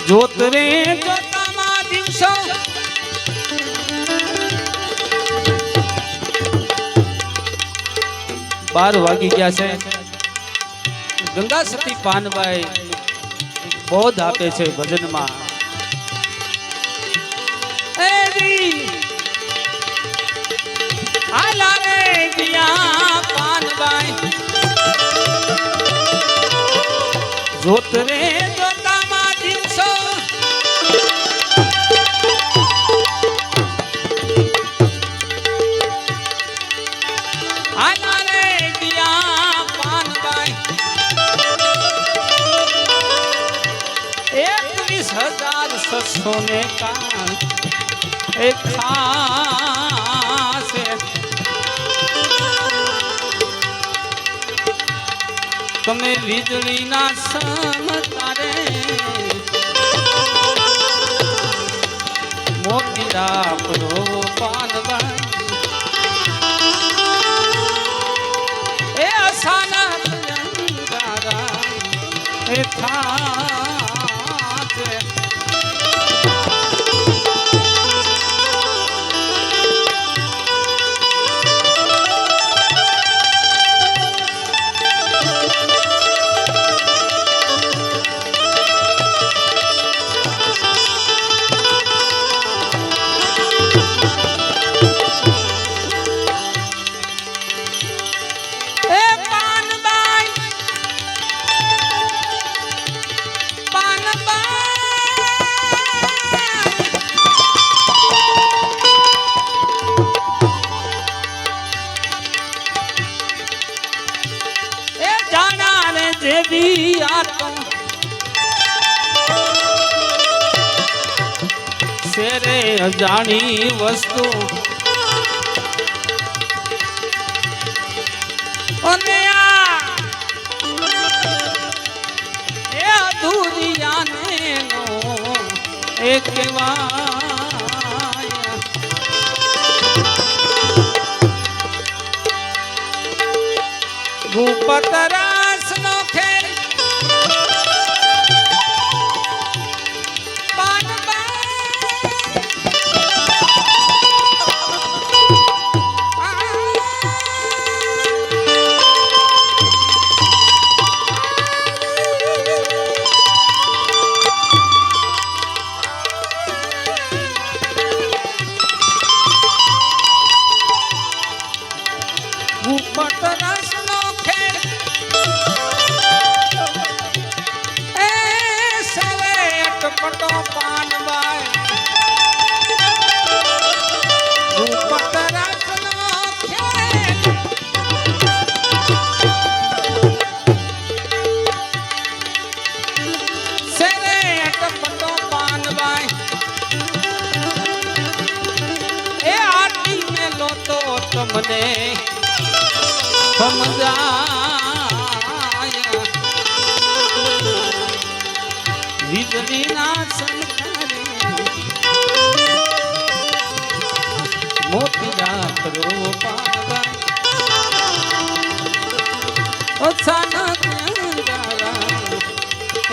જોત રે જોતામાં દિવસો 12 વાગી ગયા છે. ગંગા સતી પાનબાઈ બોધ આપે છે ભજનમાં. આલા રે દિયા પાનબાઈ જોત રે જોતામાં દિવસો આલા રે દિયા પાનબાઈ 21,600 ને કાન એક ખાસ તમે વીજળીના સમ તારે મોતીરા પરો પાનબાઈ એ અસાના અંગારા એ ખાસ જેવી આતો શેરે અજાણી વસ્તુ અને એ અધૂરિયાને નો એ કહેવાય ભૂપતરા મને સમજાય વીજળીના સંસારે મોતીડા કરો પાનબાઈ ઓછાના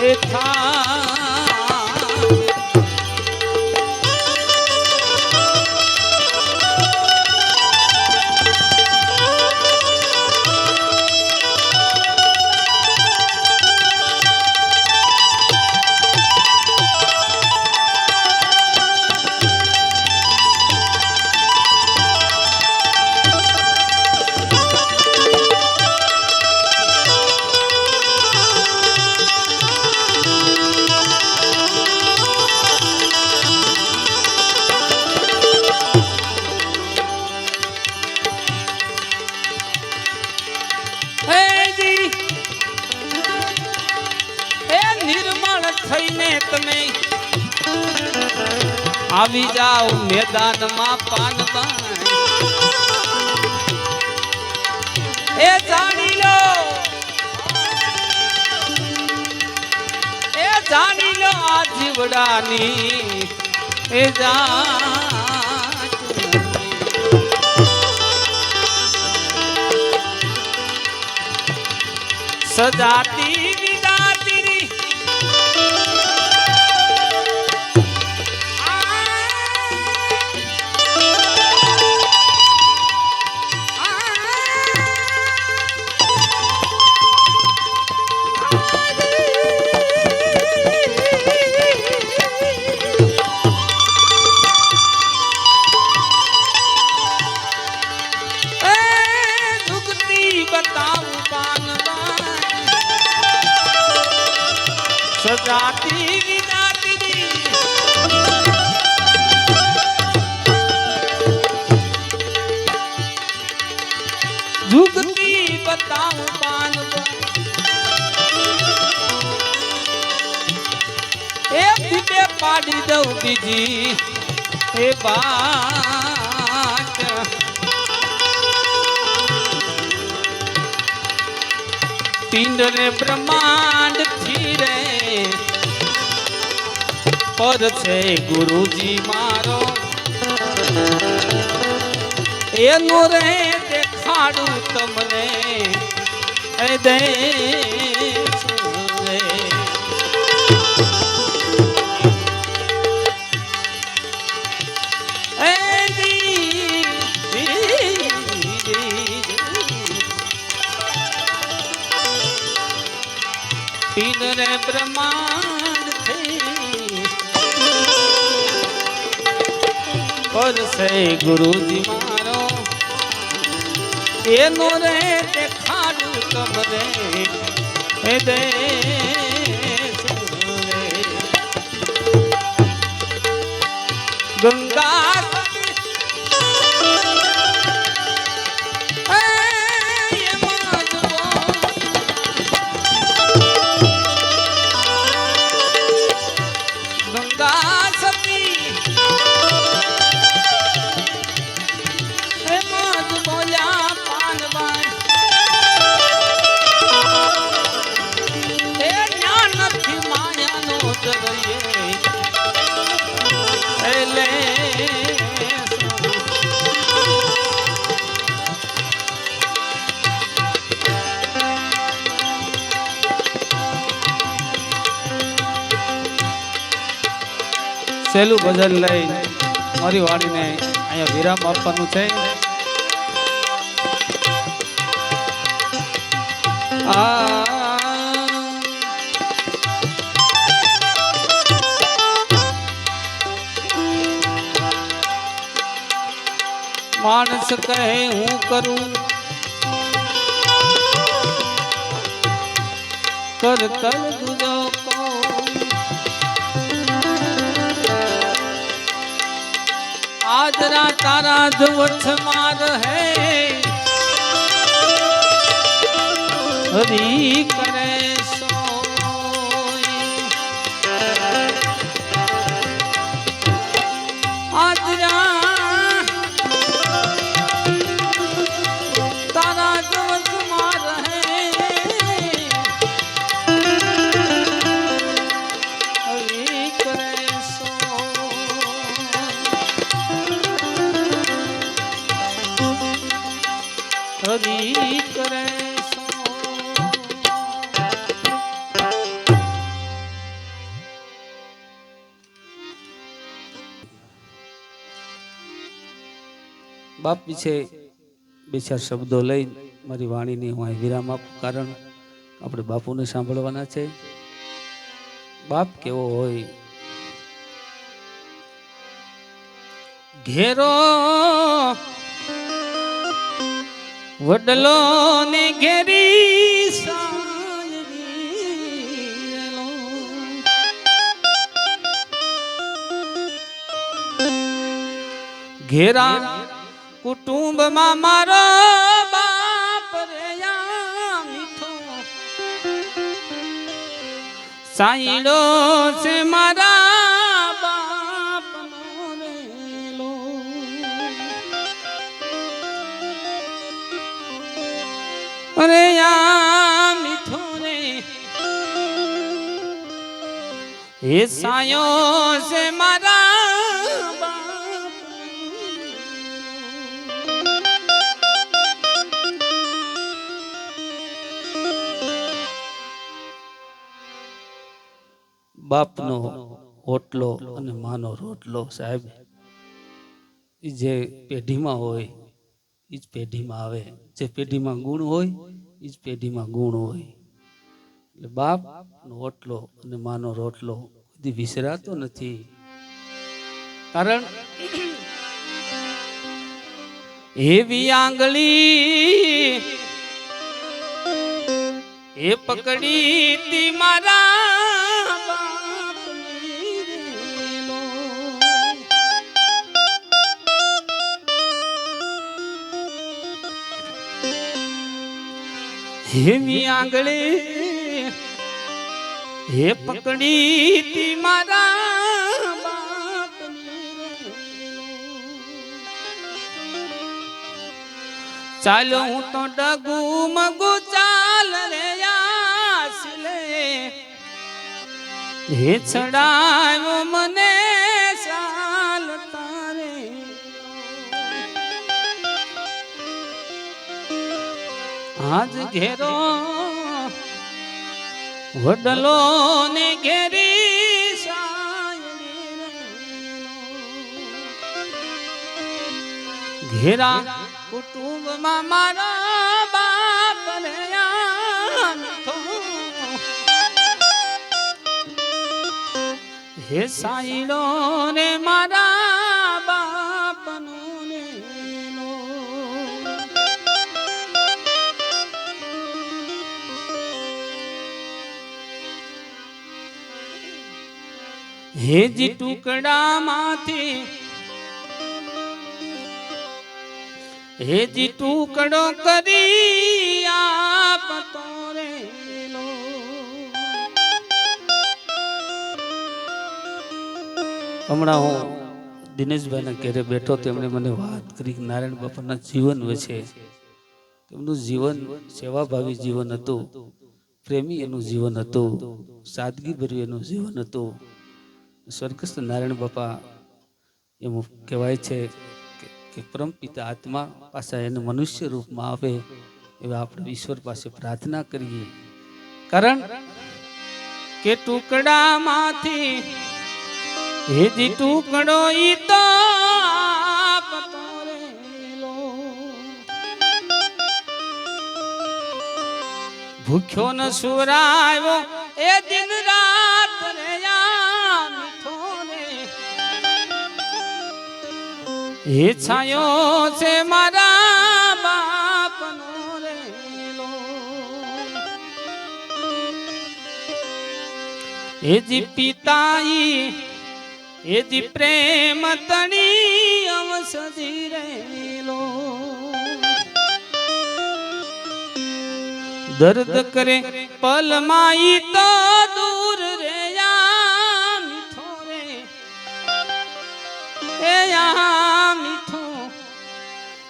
એ થા થઈને તમે આવી જાઓ મેદાનમાં પાનબાઈ એ જાણી લો આ જીવડાની એ સજાતી વિદાતી મારી વિદાતી જુગતી બતાવું પાન એ દીપે પાડી દઉં બીજી એ બાત પિંડ ને બ્રહ્માંડ થી રે પર છે ગુરુજી મારો એનું રે દેખાડું તમને એ દે પિંડ ને બ્રહ્માંડ પર છે ગુરુજી મારો એનો રે દેખાડું તમને એ દે ગંગા સહેલું ભજન લઈ મારી વાડીને અહીંયા વિરામ આપવાનું છે. માણસ કહે હું કરું કર કર દુજો आदरा तारा जवछ मार है हरि करे सोई आदरा तारा जवछ मार है हरि करे हरि करे બાપ વિશે બે ચાર શબ્દો લઈ મારી વાણીની હું વિરામ આપું, કારણ આપણે બાપુને સાંભળવાના છે. બાપ કેવો હોય, ઘેરો વડલો ને ઘેરી ઘેરા કુટુંબમાં મારો બાપ રે મીઠો સાઈડો છે મારા બાપનો રેલો. અરે યા મીઠો રે એ સાયો છે મારા બાપનો ઓટલો અને માનો રોટલો. સાહેબ, એ જે પેઢીમાં હોય એ જ પેઢીમાં આવે. જે પેઢીમાં ગુણ હોય એ જ પેઢીમાં ગુણ હોય. એટલે બાપનો ઓટલો અને માનો રોટલો કદી વિસરાતો નથી. કારણ એવી આંગળી એ પકડી તી મારા બાપ હેમી આંગળે હે પકડી તી મારા બાપની ચાલો હું તો ડગુ મગુ ચાલ રે આસલે હે ચડાયો મને સાલ તારે આજ ઘેરો વડલો ને ઘેરી ઘેરા કુટુંબમાં મારા બાપ ને હે સાઈડો ને મારા બાપનું ને હેજી ટુકડા માંથી હેજી ટુકડો કરી આપતો રેલો હમણાં હું દિનેશભાઈના ઘરે બેઠો તેમણે મને વાત કરી નારાયણ બાપાના જીવન વિશે તેમનું જીવન સેવાભાવી જીવન હતું પ્રેમી એનું જીવન હતું સાદગી ભર્યું એનું જીવન હતું સ્વર્ગસ્થ નારાયણ બાપા એમ કહેવાય છે કે પરમપિતા આત્મા પાછા એને મનુષ્ય રૂપમાં આવે એવા આપણે ઈશ્વર પાસે પ્રાર્થના કરીએ કારણ કે ટુકડામાંથી હેજી ટુકડો ઈ તો આપતો રેલો ભૂખ્યો ન સુરાયો એ દિન રાત રે હે છાયો છે મારા બાપનો રેલો હેજી પિતાઈ હેજી પ્રેમ તણી અવસજી રેલો દર્દ કરે પલમાઈ તો દૂર રે મીઠો રે એ મીઠો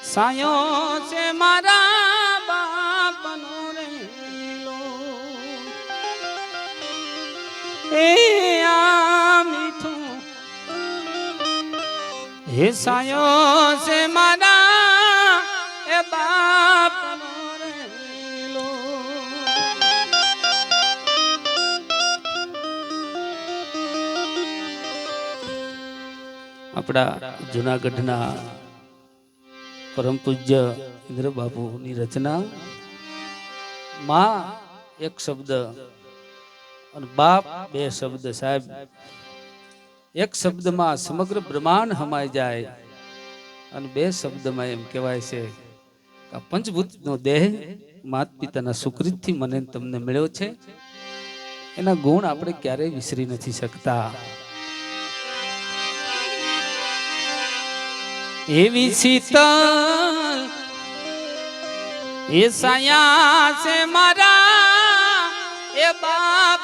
સાયો છે મારા બાપનો રેલો એ મીઠો હે સાયો છે મારા એ બાપનો રેલો આપણા જુનાગઢના પરમ પૂજ્ય ઇન્દ્ર બાપુની રચના માં એક શબ્દ અને બાપ બે શબ્દ સાહેબ એક શબ્દમાં સમગ્ર બ્રહ્માંડ હમાઈ જાય અને બે શબ્દમાં એમ કહેવાય છે કે પંચભૂતનો દેહ માત પિતાના સુકૃતથી મને તમને મળ્યો છે એના ગુણ આપણે ક્યારેય વિસરી નથી શકતા એવી શીતલ એ સાયા છે મારા એ બાપ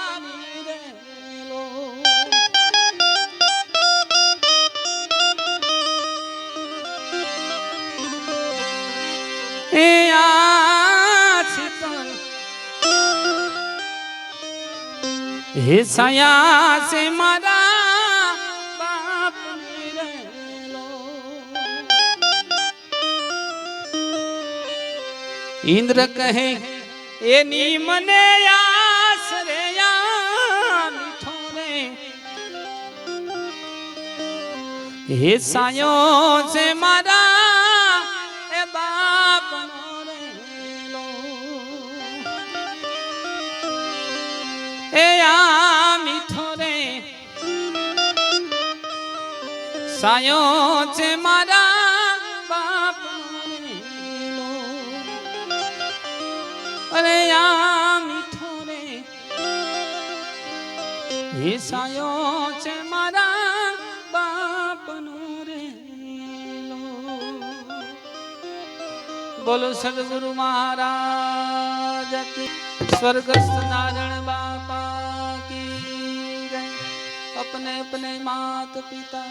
એ આ શીતલ હે સાયા છે મારા ઇન્દ્ર કહે એની મને આસ રે મીઠો રે હે સાયો છે મારા એ બાપનો રેલો એ મીઠો રે સાયો છે મારા અરે મીઠો રે હે સાયો છે મારા બાપનો રેલો बोलो सदगुरु महाराज की, स्वर्गस्थ नारायण बापा की जय। अपने अपने मात पिता